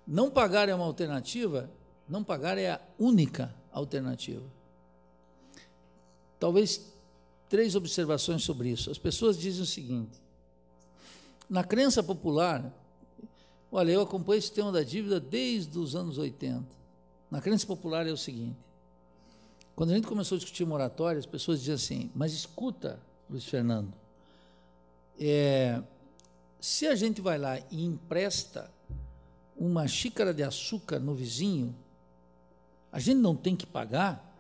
Não pagar é uma alternativa? Não pagar é a única alternativa. Talvez 3 observações sobre isso. As pessoas dizem o seguinte: na crença popular, olha, eu acompanho esse tema da dívida desde os anos 80. Na crença popular é o seguinte: quando a gente começou a discutir moratória, as pessoas diziam assim, mas escuta, Luiz Fernando, se a gente vai lá e empresta uma xícara de açúcar no vizinho, a gente não tem que pagar?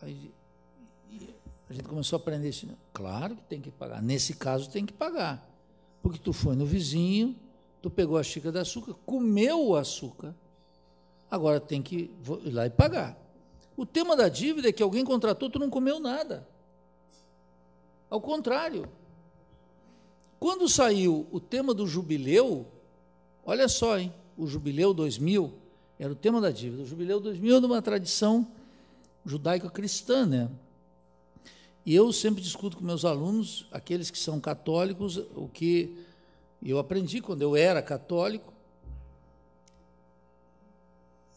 Aí, a gente começou a aprender isso. Claro que tem que pagar. Nesse caso, tem que pagar. Porque tu foi no vizinho, tu pegou a xícara de açúcar, comeu o açúcar, agora tem que ir lá e pagar. O tema da dívida é que alguém contratou, tu não comeu nada. Ao contrário. Quando saiu o tema do jubileu, olha só, hein, o jubileu 2000 era o tema da dívida. O jubileu 2000 é de uma tradição judaico-cristã, né? E eu sempre discuto com meus alunos, aqueles que são católicos, o que eu aprendi quando eu era católico,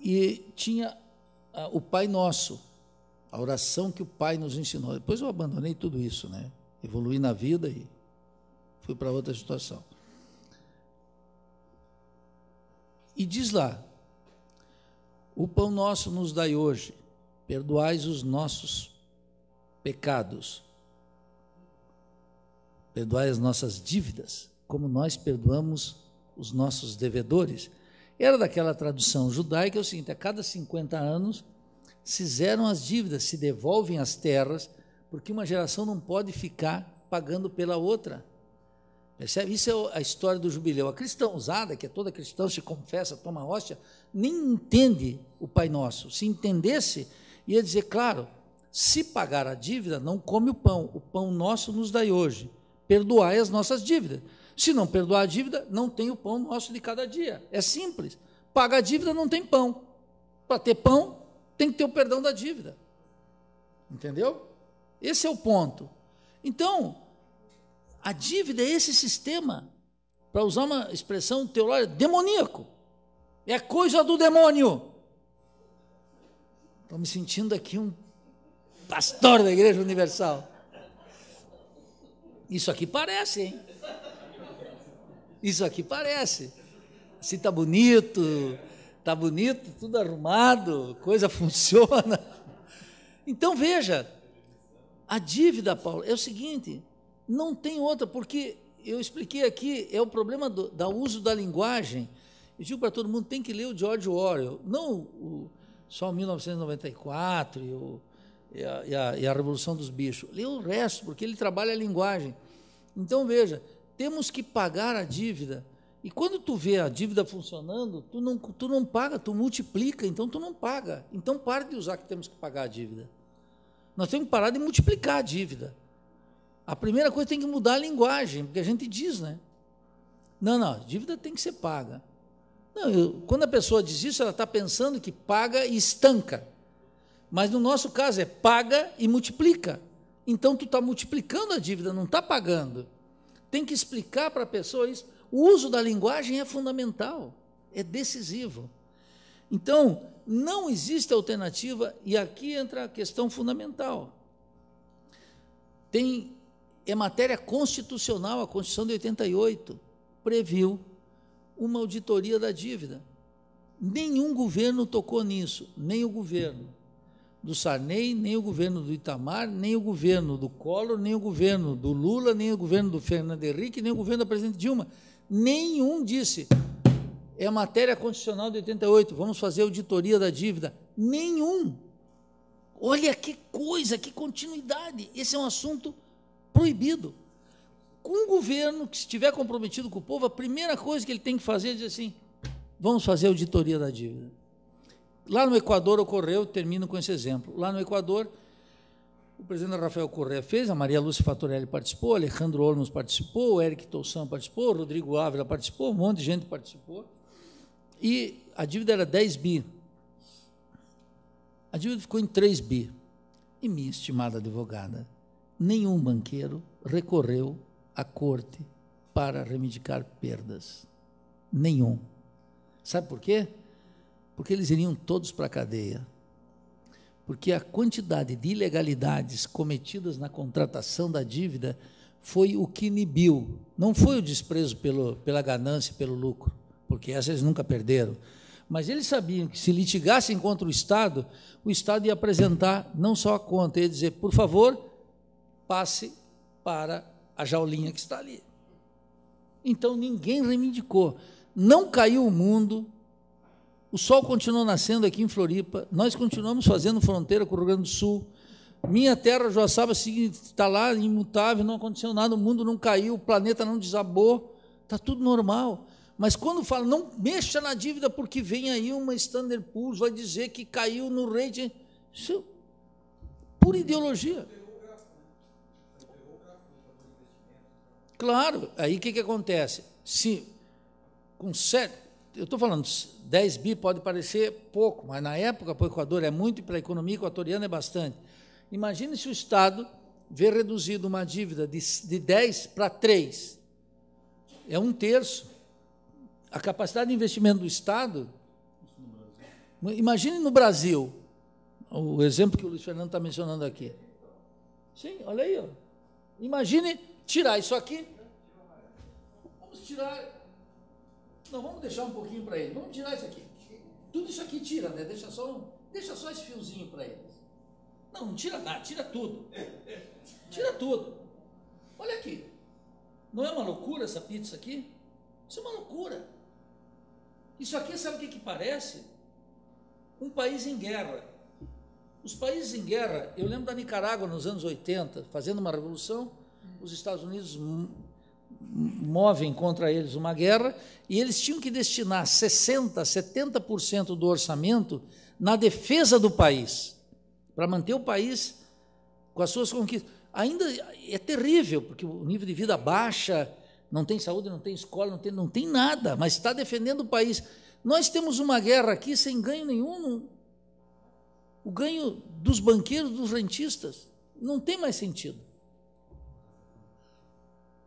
e tinha o Pai Nosso, a oração que o Pai nos ensinou. Depois eu abandonei tudo isso, né? Evoluí na vida e fui para outra situação. E diz lá, o pão nosso nos dai hoje, perdoais os nossos pecados, perdoai as nossas dívidas, como nós perdoamos os nossos devedores. Era daquela tradução judaica, é o seguinte: a cada 50 anos se zeram as dívidas, se devolvem as terras, porque uma geração não pode ficar pagando pela outra. Percebe? Isso é a história do jubileu. A cristãozada, que é toda cristã, se confessa, toma hóstia, nem entende o Pai Nosso. Se entendesse, ia dizer, claro, se pagar a dívida, não come o pão nosso nos dai hoje, perdoai as nossas dívidas. Se não perdoar a dívida, não tem o pão nosso de cada dia. É simples. Paga a dívida, não tem pão. Para ter pão, tem que ter o perdão da dívida. Entendeu? Esse é o ponto. Então, a dívida é esse sistema, para usar uma expressão teológica, demoníaco. É coisa do demônio. Estou me sentindo aqui um pastor da Igreja Universal. Isso aqui parece, hein? Isso aqui parece. Se está bonito, tudo arrumado, coisa funciona. Então, veja, a dívida, Paulo, é o seguinte, não tem outra, porque eu expliquei aqui, é o problema do uso da linguagem. Eu digo para todo mundo, tem que ler o George Orwell, não só 1994 e a Revolução dos Bichos. Lê o resto, porque ele trabalha a linguagem. Então, veja, temos que pagar a dívida. E quando tu vê a dívida funcionando, tu não paga, tu multiplica, então tu não paga. Então, para de usar que temos que pagar a dívida. Nós temos que parar de multiplicar a dívida. A primeira coisa, tem que mudar a linguagem, porque a gente diz, né? Não, a dívida tem que ser paga. Não, quando a pessoa diz isso, ela está pensando que paga e estanca. Mas no nosso caso é paga e multiplica. Então, tu está multiplicando a dívida, não está pagando. Tem que explicar para a pessoa isso. O uso da linguagem é fundamental, é decisivo. Então, não existe alternativa, e aqui entra a questão fundamental. É matéria constitucional, a Constituição de 88 previu uma auditoria da dívida. Nenhum governo tocou nisso, nem o governo do Sarney, nem o governo do Itamar, nem o governo do Collor, nem o governo do Lula, nem o governo do Fernando Henrique, nem o governo da presidente Dilma. Nenhum disse, é matéria constitucional de 88, vamos fazer auditoria da dívida. Nenhum. Olha que coisa, que continuidade. Esse é um assunto proibido. Com um governo que estiver comprometido com o povo, a primeira coisa que ele tem que fazer é dizer assim, vamos fazer auditoria da dívida. Lá no Equador ocorreu, termino com esse exemplo, lá no Equador, o presidente Rafael Correa fez, a Maria Lúcia Fatorelli participou, Alejandro Olmos participou, o Eric Toussaint participou, o Rodrigo Ávila participou, um monte de gente participou, e a dívida era 10 bi. A dívida ficou em 3 bi. E minha estimada advogada, nenhum banqueiro recorreu à corte para reivindicar perdas. Nenhum. Sabe por quê? Porque eles iriam todos para a cadeia. Porque a quantidade de ilegalidades cometidas na contratação da dívida foi o que inibiu. Não foi o desprezo pela ganância, pelo lucro, porque essa eles nunca perderam. Mas eles sabiam que, se litigassem contra o Estado ia apresentar não só a conta, ia dizer, por favor, passe para a jaulinha que está ali. Então, ninguém reivindicou. Não caiu o mundo, o sol continuou nascendo aqui em Floripa, nós continuamos fazendo fronteira com o Rio Grande do Sul, minha terra, Joaçaba, está lá imutável, não aconteceu nada, o mundo não caiu, o planeta não desabou, está tudo normal. Mas quando fala, não mexa na dívida, porque vem aí uma Standard Poor's, vai dizer que caiu no rating, isso é pura ideologia. Claro, aí o que acontece? Se, eu estou falando, 10 bi pode parecer pouco, mas na época para o Equador é muito e para a economia equatoriana é bastante. Imagine se o Estado vê reduzido uma dívida de 10 para 3, é 1/3. A capacidade de investimento do Estado, imagine no Brasil, o exemplo que o Luiz Fernando está mencionando aqui. Sim, olha aí, ó. Imagine tirar isso aqui, vamos tirar, não, vamos deixar um pouquinho para ele, vamos tirar isso aqui, tudo isso aqui tira, né? Deixa só esse fiozinho para eles. Não tira nada, tira tudo, olha aqui, não é uma loucura essa pizza aqui? Isso é uma loucura. Isso aqui, sabe o que parece? Um país em guerra. Os países em guerra, eu lembro da Nicarágua nos anos 80, fazendo uma revolução, os Estados Unidos movem contra eles uma guerra, e eles tinham que destinar 60%, 70% do orçamento na defesa do país, para manter o país com as suas conquistas. Ainda é terrível, porque o nível de vida baixa, não tem saúde, não tem escola, não tem nada, mas está defendendo o país. Nós temos uma guerra aqui sem ganho nenhum. O ganho dos banqueiros, dos rentistas, não tem mais sentido.